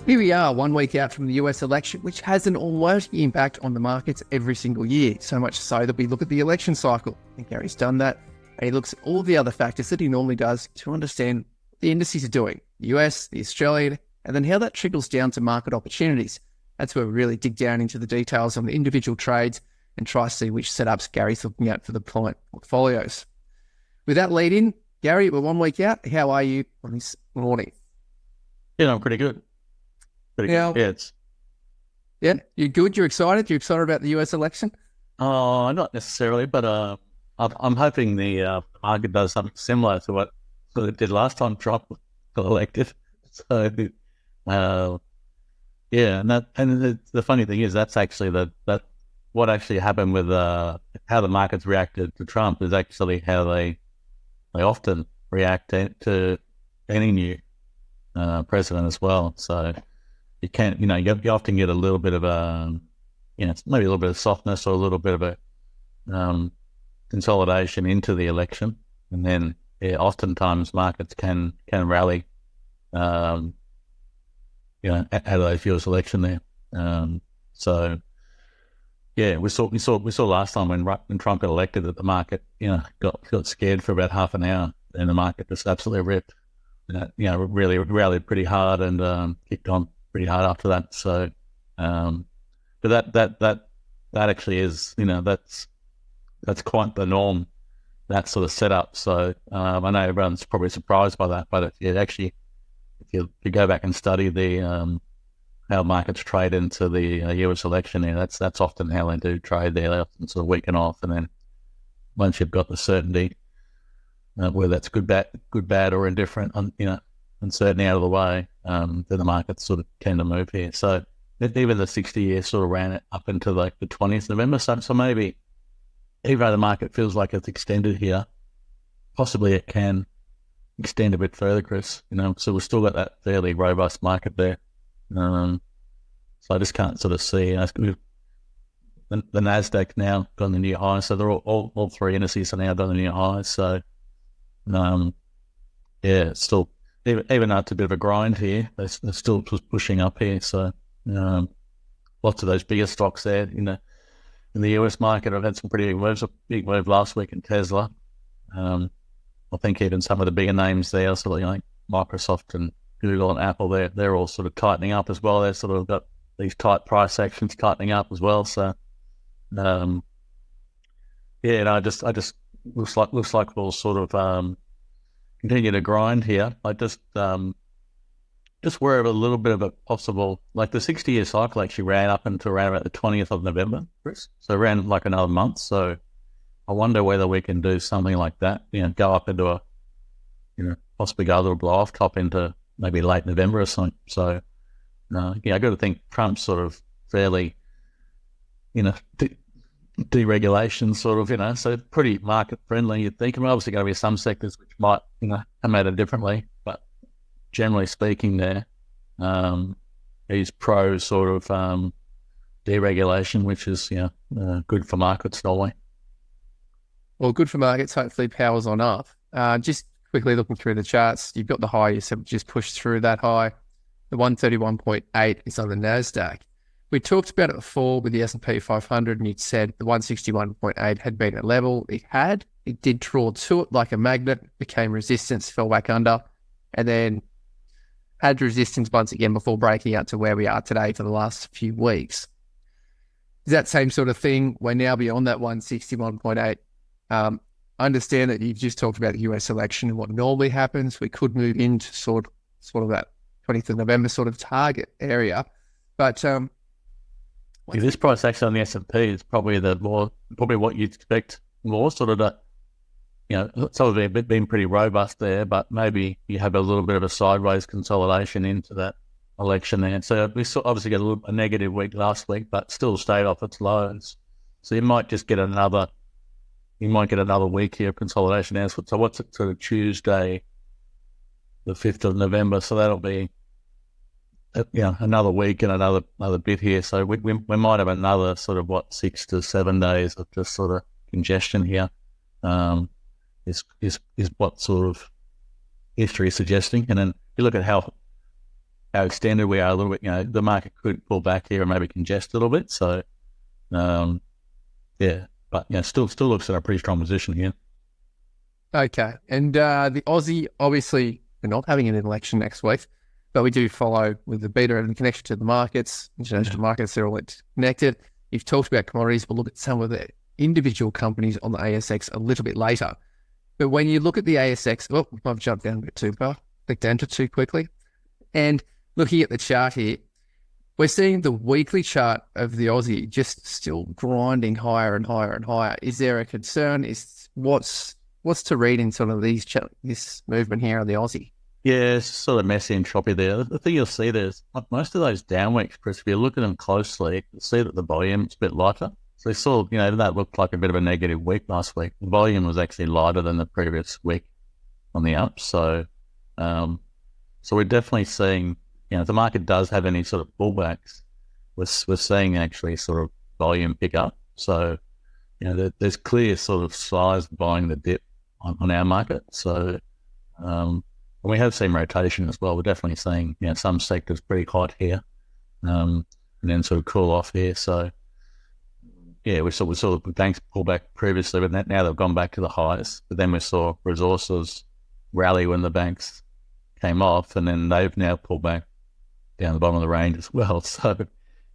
Here we are, 1 week out from the US election, which has an almighty impact on the markets every single year. So much so that we look at the election cycle. And Gary's done that. And he looks at all the other factors that he normally does to understand what the indices are doing. The US, the Australian, and then how that trickles down to market opportunities. That's where we really dig down into the details on the individual trades and try to see which setups Gary's looking at for the client portfolios. With that lead in, Gary, we're 1 week out. How are you on this morning? Yeah, I'm pretty good. Yeah, you're good? You're excited? You're excited about the US election? Not necessarily, but I'm hoping the market does something similar to what it did last time Trump got elected. So, and the funny thing is that's actually that what actually happened with how the markets reacted to Trump is actually how they often react to any new president as well. So. You can't, you often get a little bit of maybe a little bit of softness or a little bit of a consolidation into the election, and then oftentimes markets can rally, out of those US election there. We saw last time when Trump got elected that the market, got scared for about half an hour, and the market just absolutely ripped, really rallied pretty hard and kicked on pretty hard after that. So, but that actually is, that's quite the norm, that sort of setup. So, I know everyone's probably surprised by that, but if you go back and study the how markets trade into the US election, that's often how they do trade. They often sort of weaken off, and then once you've got the certainty, whether that's good, bad, or indifferent, uncertainty out of the way, then the markets sort of tend to move here. So even the 60-year sort of ran it up into like the 20th November. So maybe, even though the market feels like it's extended here, possibly it can extend a bit further, Chris. So we've still got that fairly robust market there. So I just can't sort of see. The Nasdaq now gone the new highs, so they're all three indices are now done the new highs. So it's still. Even though it's a bit of a grind here, they're still pushing up here. So lots of those bigger stocks there in the US market. I've had some pretty big moves. A big move last week in Tesla. I think even some of the bigger names there, sort of like Microsoft and Google and Apple, they're all sort of tightening up as well. They've sort of got these tight price actions tightening up as well. So I just looks like we'll sort of continue to grind here. I just worry about a little bit of a possible, like the 60-year cycle actually ran up until around about the 20th of November, Chris. So around like another month. So I wonder whether we can do something like that, go up into possibly go a little blow off top into maybe late November or something. So, I got to think Trump's sort of fairly, deregulation sort of, so pretty market friendly, you'd think. Obviously going to be some sectors which might, come at it differently, but generally speaking there, he's pro sort of deregulation, which is, good for markets normally. Well, good for markets, hopefully powers on up. Just quickly looking through the charts, you've got the high, you said just pushed through that high. The 131.8 is on the Nasdaq. We talked about it before with the S&P 500, and you'd said the 161.8 had been a level. It had. It did draw to it like a magnet, became resistance, fell back under, and then had resistance once again before breaking out to where we are today for the last few weeks. Is that same sort of thing? We're now beyond that 161.8. I understand that you've just talked about the US election and what normally happens. We could move into sort of that 20th of November sort of target area, but this price action on the S&P is probably what you'd expect more, sort of it's obviously been pretty robust there, but maybe you have a little bit of a sideways consolidation into that election there. So we obviously get a negative week last week, but still stayed off its lows. So you might just get another week here of consolidation now. So what's it, sort of Tuesday, the 5th of November? So that'll be another week and another bit here. So we might have another sort of 6 to 7 days of just sort of congestion here. Is what sort of history is suggesting. And then you look at how how extended we are a little bit. The market could pull back here and maybe congest a little bit. So, but still looks at a pretty strong position here. Okay. And the Aussie, obviously, we're not having an election next week, but we do follow with the beta and connection to the markets. International markets, they're all connected. You've talked about commodities. We'll look at some of the individual companies on the ASX a little bit later. But when you look at the ASX, I've jumped down a bit too far, clicked enter too quickly. And looking at the chart here, we're seeing the weekly chart of the Aussie just still grinding higher and higher and higher. Is there a concern? What's to read in sort of this movement here on the Aussie? Yeah, it's sort of messy and choppy there. The thing you'll see there is most of those down weeks, Chris, if you look at them closely, you'll see that the volume's a bit lighter. So you saw, that looked like a bit of a negative week last week. The volume was actually lighter than the previous week on the up. So we're definitely seeing, if the market does have any sort of pullbacks, we're seeing actually sort of volume pick up. So, there's clear sort of size buying the dip on our market. So, and we have seen rotation as well. We're definitely seeing, some sectors pretty hot here, and then sort of cool off here. So, we saw the banks pull back previously, but now they've gone back to the highs. But then we saw resources rally when the banks came off, and then they've now pulled back down the bottom of the range as well. So,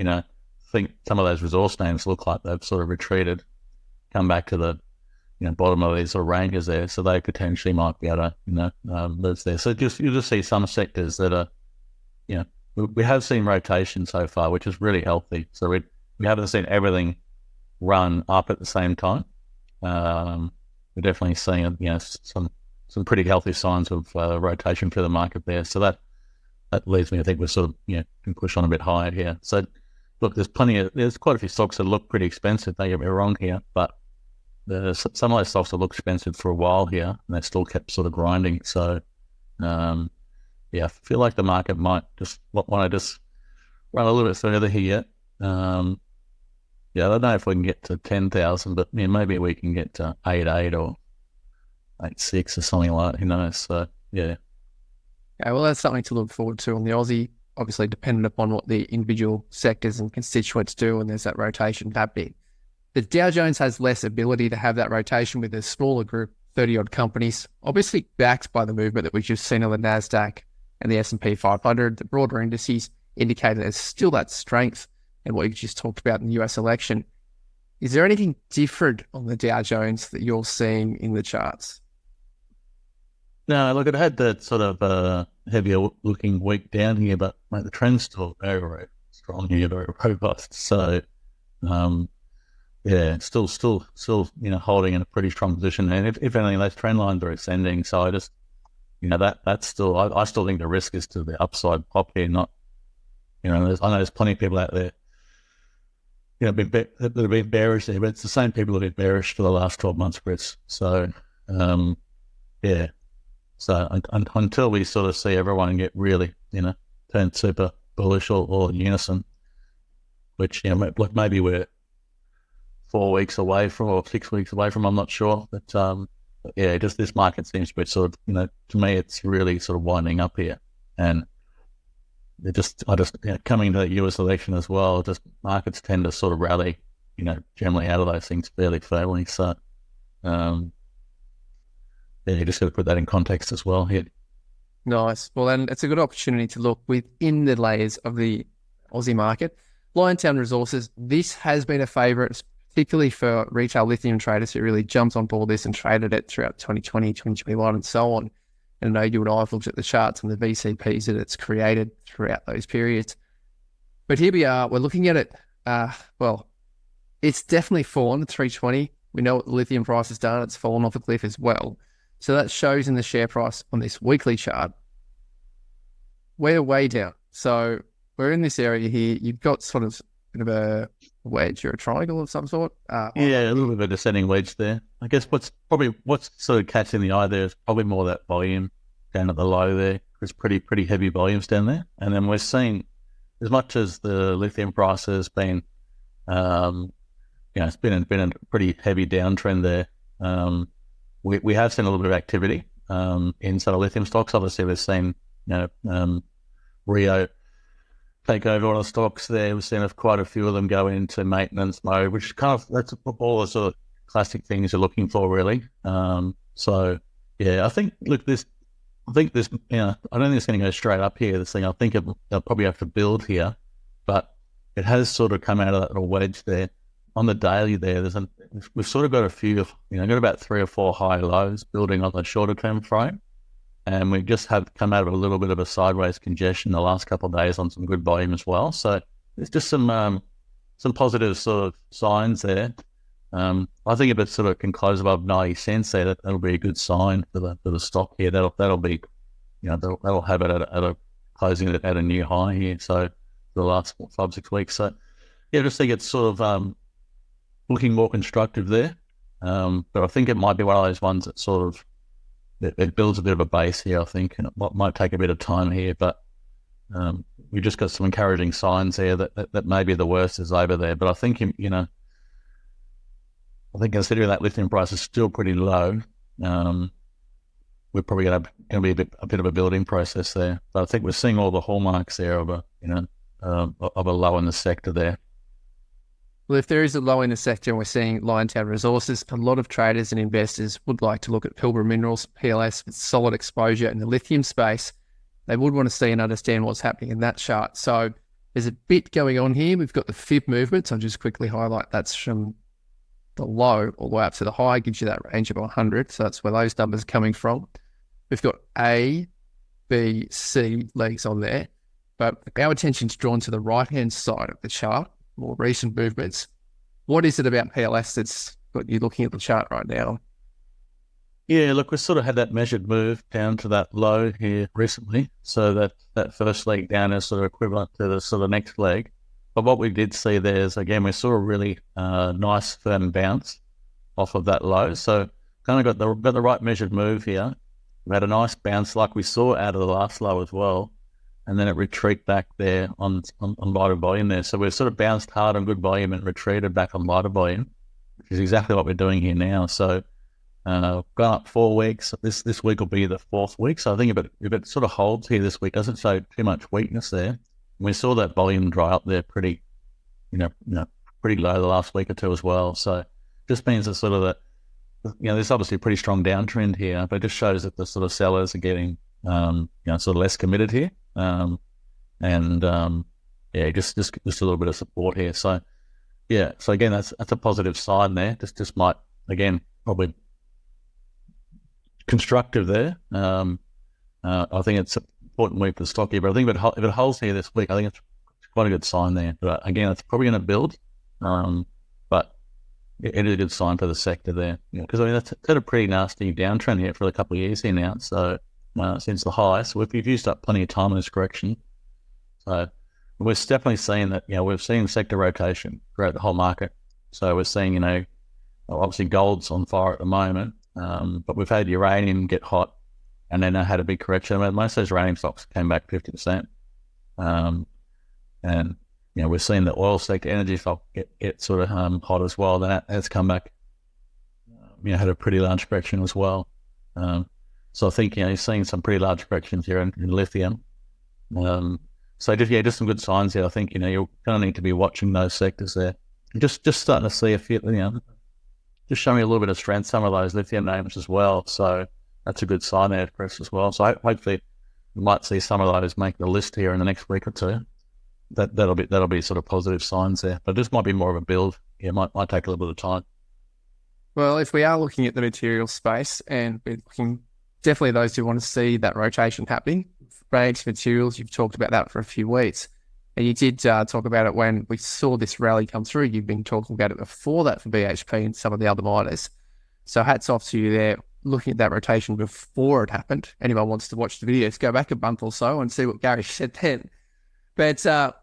I think some of those resource names look like they've sort of retreated, come back to the bottom of these sort of ranges there. So they potentially might be able to move there. So you'll just see some sectors that are, we have seen rotation so far, which is really healthy. So we haven't seen everything run up at the same time. We're definitely seeing some pretty healthy signs of rotation for the market there. So that leads me to think we're sort of can push on a bit higher here. So look, there's quite a few stocks that look pretty expensive. Don't get me wrong here, but some of those stocks that look expensive for a while here, and they still kept sort of grinding. So I feel like the market might just want to just run a little bit further here. I don't know if we can get to 10,000, but maybe we can get to 8.8 or 8.6 or something like that. Who knows? So, yeah. Okay, well, that's something to look forward to on the Aussie, obviously dependent upon what the individual sectors and constituents do, and there's that rotation happening. The Dow Jones has less ability to have that rotation with a smaller group, 30-odd companies, obviously backed by the movement that we've just seen on the NASDAQ and the S&P 500. The broader indices indicate there's still that strength and what you just talked about in the US election. Is there anything different on the Dow Jones that you're seeing in the charts? No, look, it had that sort of heavier looking week down here, but the trend's still very, very strong here, very robust. So, still, holding in a pretty strong position. And if anything, those trend lines are ascending. So I just, that's still, I still think the risk is to the upside pop here, not, I know there's plenty of people out there, that have been bearish there, but it's the same people that have been bearish for the last 12 months, Chris. So, So until we sort of see everyone get really, turn super bullish or in unison, which, maybe we're 4 weeks away from or 6 weeks away from, I'm not sure. But, just this market seems to be sort of, to me, it's really sort of winding up here. And coming to the US election as well, just markets tend to sort of rally, generally out of those things fairly firmly. So, you just got to put that in context as well here. Nice. Well, then it's a good opportunity to look within the layers of the Aussie market. Liontown Resources, this has been a favourite, particularly for retail lithium traders who really jumped on board this and traded it throughout 2020, 2021 and so on. And I know you and I have looked at the charts and the VCPs that it's created throughout those periods. But here we are, we're looking at it, it's definitely fallen to 320. We know what the lithium price has done, it's fallen off a cliff as well. So that shows in the share price on this weekly chart. We're way down. So we're in this area here. You've got sort of a bit of a wedge or a triangle of some sort. A little bit of a descending wedge there. I guess what's sort of catching the eye there is probably more that volume down at the low there. There's pretty heavy volumes down there. And then we're seeing, as much as the lithium price has been, it's been a pretty heavy downtrend there. We have seen a little bit of activity in some of lithium stocks. Obviously, we've seen Rio take over all the stocks there. We've seen quite a few of them go into maintenance mode, which is that's all the sort of classic things you're looking for, really. So yeah, I think this, I don't think it's going to go straight up here. This thing, I think they'll probably have to build here, but it has sort of come out of that little wedge there on the daily. We've sort of got a few, got about 3 or 4 high lows building on the shorter term frame. And we just have come out of a little bit of a sideways congestion the last couple of days on some good volume as well. So there's just some positive sort of signs there. I think if it sort of can close above 90 cents there, that'll be a good sign for the stock here. That'll be, that'll have it at a closing at a new high here. So the last 5-6 weeks. So yeah, I just think it's sort of looking more constructive there. But I think it might be one of those ones that sort of, it builds a bit of a base here, I think, and it might take a bit of time here, but we just got some encouraging signs there that maybe the worst is over there. But I think, I think considering that lithium price is still pretty low, we're probably going to be a bit of a building process there. But I think we're seeing all the hallmarks there of a low in the sector there. Well, if there is a low in the sector and we're seeing Liontown Resources, a lot of traders and investors would like to look at Pilbara Minerals, PLS, with solid exposure in the lithium space. They would want to see and understand what's happening in that chart. So there's a bit going on here. We've got the fib movements. I'll just quickly highlight that's from the low all the way up to the high, gives you that range of 100. So that's where those numbers are coming from. We've got A, B, C legs on there, but our attention's drawn to the right-hand side of the chart, more recent movements. What is it about PLS that's got you looking at the chart right now? Yeah, look, we sort of had that measured move down to that low here recently. So that first leg down is sort of equivalent to the sort of next leg. But what we did see there is, again, we saw a really nice firm bounce off of that low. So kind of got the right measured move here. We had a nice bounce like we saw out of the last low as well. And then it retreated back there on lighter volume there. So we've sort of bounced hard on good volume and retreated back on lighter volume, which is exactly what we're doing here now. So gone up 4 weeks. This week will be the 4th week. So I think if it sort of holds here this week, doesn't show too much weakness there. We saw that volume dry up there pretty low the last week or two as well. So just means that sort of there's obviously a pretty strong downtrend here, but it just shows that the sort of sellers are getting sort of less committed here. Just a little bit of support here. So yeah, so again, that's a positive sign there. Just might, again, probably constructive there. I think it's an important week for the stock here, but I think if it holds here this week, I think it's quite a good sign there. But again, it's probably going to build, but it is a good sign for the sector there. Because that's had a pretty nasty downtrend here for a couple of years here now. So since the high, so we've used up plenty of time in this correction. So we're definitely seeing that. We've seen sector rotation throughout the whole market. So we're seeing, obviously gold's on fire at the moment, but we've had uranium get hot, and then I had a big correction. Most of those uranium stocks came back 50%, and we're seeing the oil sector, energy stock get sort of hot as well. That has come back. Had a pretty large correction as well. So I think, you're seeing some pretty large corrections here in lithium. So just some good signs here. I think, you're going to need to be watching those sectors there. Just starting to see a few, just showing a little bit of strength, some of those lithium names as well. So that's a good sign there for us as well. So hopefully we might see some of those make the list here in the next week or two. That'll be sort of positive signs there. But this might be more of a build. Yeah, might take a little bit of time. Well, if we are looking at the material space, and we're looking, definitely those who want to see that rotation happening, rags materials, you've talked about that for a few weeks. And you did talk about it when we saw this rally come through. You've been talking about it before that for BHP and some of the other miners. So hats off to you there, looking at that rotation before it happened. Anyone wants to watch the videos, go back a month or so and see what Gary said then. But the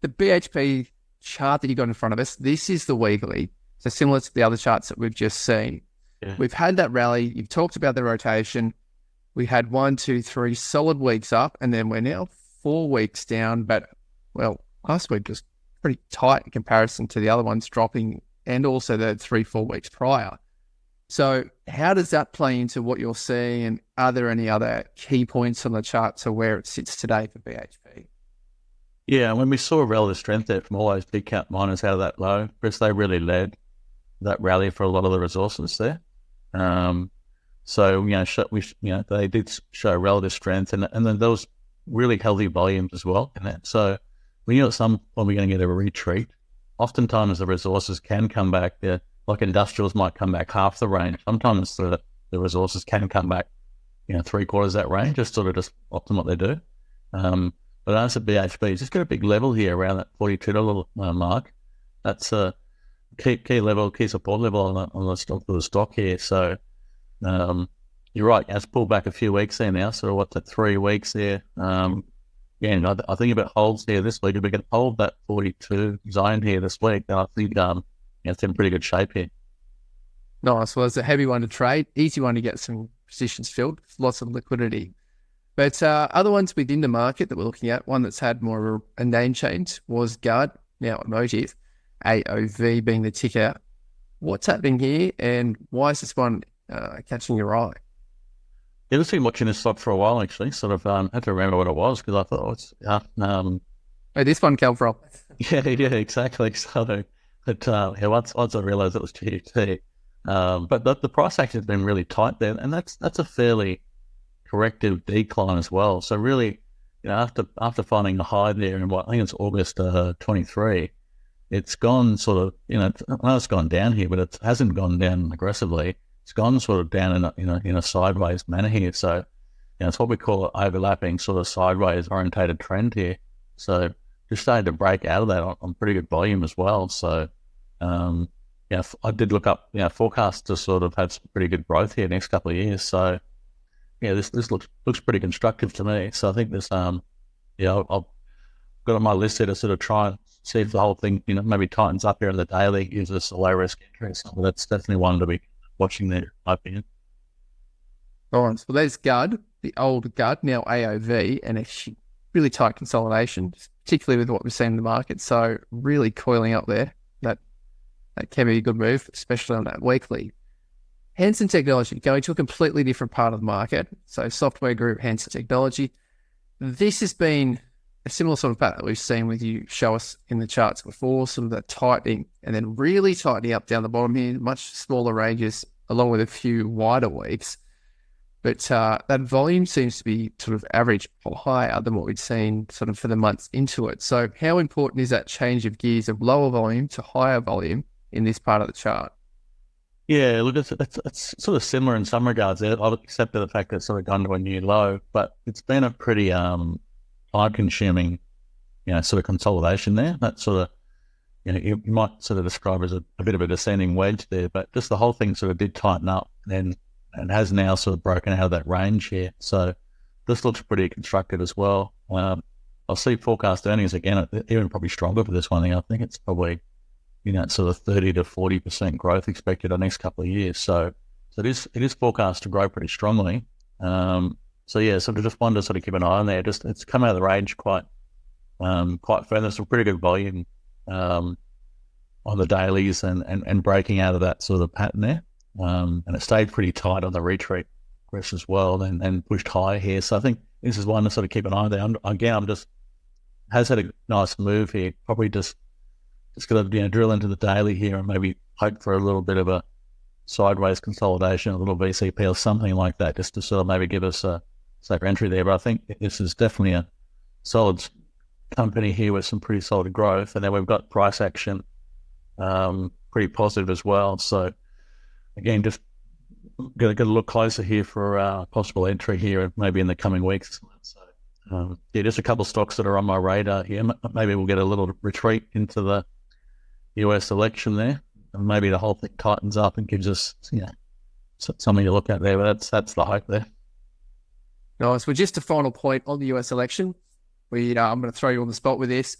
BHP chart that you got in front of us, this is the weekly. So similar to the other charts that we've just seen. Yeah. We've had that rally. You've talked about the rotation. We had 1, 2, 3 solid weeks up, and then we're now 4 weeks down. But, well, last week was pretty tight in comparison to the other ones dropping, and also the 3-4 weeks prior. So how does that play into what you're seeing, and are there any other key points on the chart to where it sits today for BHP? Yeah, when we saw relative strength there from all those big cap miners out of that low, Chris, they really led that rally for a lot of the resources there. So they did show relative strength, and then there was really healthy volumes as well in that. So we knew at some point we're going to get a retreat. Oftentimes the resources can come back there, like industrials might come back half the range. Sometimes the resources can come back, 3/4 that range, just sort of just often what they do. But as a BHP, just got a big level here around that $42 mark. That's a key level, key support level on the stock here. So you're right, it's pulled back a few weeks there now. So what's that, 3 weeks there? I think if it holds here this week, if we can hold that 42 zone here this week, then I think it's in pretty good shape here. Nice. Well, it's a heavy one to trade, easy one to get some positions filled, lots of liquidity. But other ones within the market that we're looking at, one that's had more of a name change was GUD, now Emotive, AOV being the ticker. What's happening here, and why is this one catching your eye? Yeah, I've been watching this stock for a while, actually. Sort of had to remember what it was because I thought, Where this one come from? Yeah, exactly. So, once I realised it was GT, but the price action has been really tight there, and that's a fairly corrective decline as well. So really, after finding a high there in I think it's August 23, it's gone sort of, it's gone down here, but it hasn't gone down aggressively. It's gone sort of down in a sideways manner here. So, it's what we call an overlapping sort of sideways orientated trend here. So just started to break out of that on pretty good volume as well. So, I did look up, forecasts to sort of have some pretty good growth here next couple of years. So, this looks pretty constructive to me. So I think this, I've got on my list here to sort of try and see if the whole thing, maybe tightens up here in the daily, gives us a low risk entry. So that's definitely one to be watching there, in my opinion. All right. Well, there's GUD, the old GUD, now AOV, and it's really tight consolidation, particularly with what we've seen in the market. So really coiling up there. That can be a good move, especially on that weekly. Hansen Technology, going to a completely different part of the market. So software group, Hansen Technology. This has been a similar sort of pattern that we've seen with you show us in the charts before, sort of that tightening and then really tightening up down the bottom here, much smaller ranges, along with a few wider weeks. But that volume seems to be sort of average or higher than what we'd seen sort of for the months into it. So how important is that change of gears of lower volume to higher volume in this part of the chart? Yeah, look, it's sort of similar in some regards. I've accepted the fact that it's sort of gone to a new low, but it's been a pretty time-consuming, sort of consolidation there. That sort of, you might sort of describe as a bit of a descending wedge there, but just the whole thing sort of did tighten up and has now sort of broken out of that range here. So this looks pretty constructive as well. I'll see forecast earnings again, even probably stronger for this one. I think it's probably sort of 30 to 40% growth expected the next couple of years. So it is forecast to grow pretty strongly. So just one to sort of keep an eye on there. It's come out of the range quite further. There's some pretty good volume on the dailies and breaking out of that sort of pattern there. And it stayed pretty tight on the retreat press as well and pushed higher here. So I think this is one to sort of keep an eye on there. Has had a nice move here. Probably just going to drill into the daily here and maybe hope for a little bit of a sideways consolidation, a little VCP or something like that, just to sort of maybe give us a safer entry there. But I think this is definitely a solid company here with some pretty solid growth. And then we've got price action pretty positive as well. So again, just got to look closer here for possible entry here maybe in the coming weeks. So just a couple of stocks that are on my radar here. Maybe we'll get a little retreat into the US election there, and maybe the whole thing tightens up and gives us something to look at there. But that's the hope there. Nice. Well, just a final point on the US election. I'm going to throw you on the spot with this,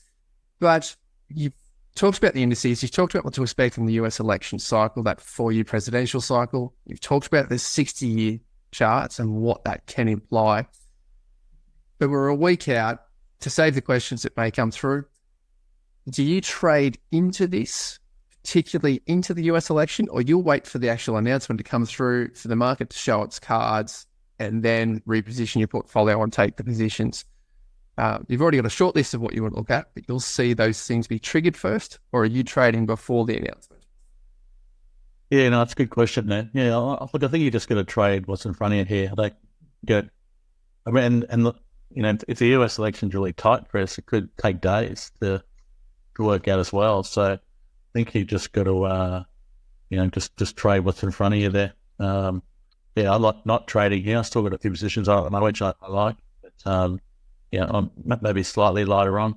but you've talked about the indices. You've talked about what to expect from the US election cycle, that 4-year presidential cycle. You've talked about the 60-year charts and what that can imply. But we're a week out. To save the questions that may come through, do you trade into this, particularly into the US election, or you'll wait for the actual announcement to come through for the market to show its cards and then reposition your portfolio and take the positions? You've already got a short list of what you want to look at, but you'll see those things be triggered first, or are you trading before the announcement? Yeah, no, that's a good question, man. Yeah, look, I think you just got to trade what's in front of you here. Like, I mean, and look, if the US election's really tight, Chris, it could take days to work out as well. So I think you just got to, just trade what's in front of you there. I like not trading here. I still got a few positions on at the moment, which I like. But, I'm maybe slightly lighter on.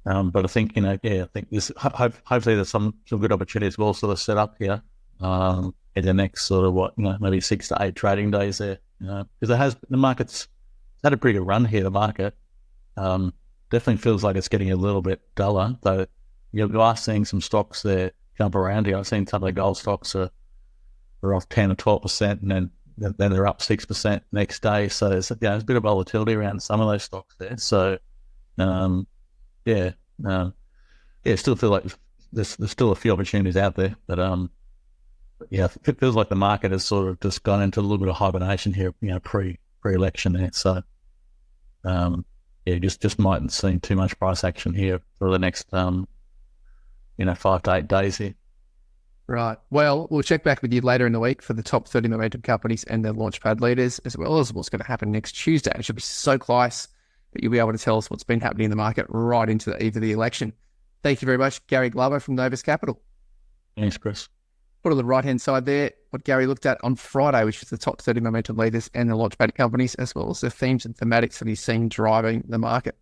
But I think, I think this, hopefully there's some good opportunities we'll sort of set up here in the next sort of maybe 6 to 8 trading days there. Because the market's had a pretty good run here, the market. Definitely feels like it's getting a little bit duller, though you are seeing some stocks there jump around here. I've seen some of the gold stocks are off 10 or 12%, and then they're up 6% next day. So there's a bit of volatility around some of those stocks there. So, still feel like there's still a few opportunities out there, but it feels like the market has sort of just gone into a little bit of hibernation here, pre-election there. So, just mightn't see too much price action here for the next 5 to 8 days here. Right. Well, we'll check back with you later in the week for the top 30 momentum companies and their launchpad leaders, as well as what's going to happen next Tuesday. It should be so close that you'll be able to tell us what's been happening in the market right into the eve of the election. Thank you very much, Gary Glover from Novus Capital. Thanks, Chris. Put on the right-hand side there what Gary looked at on Friday, which is the top 30 momentum leaders and the launchpad companies, as well as the themes and thematics that he's seen driving the market.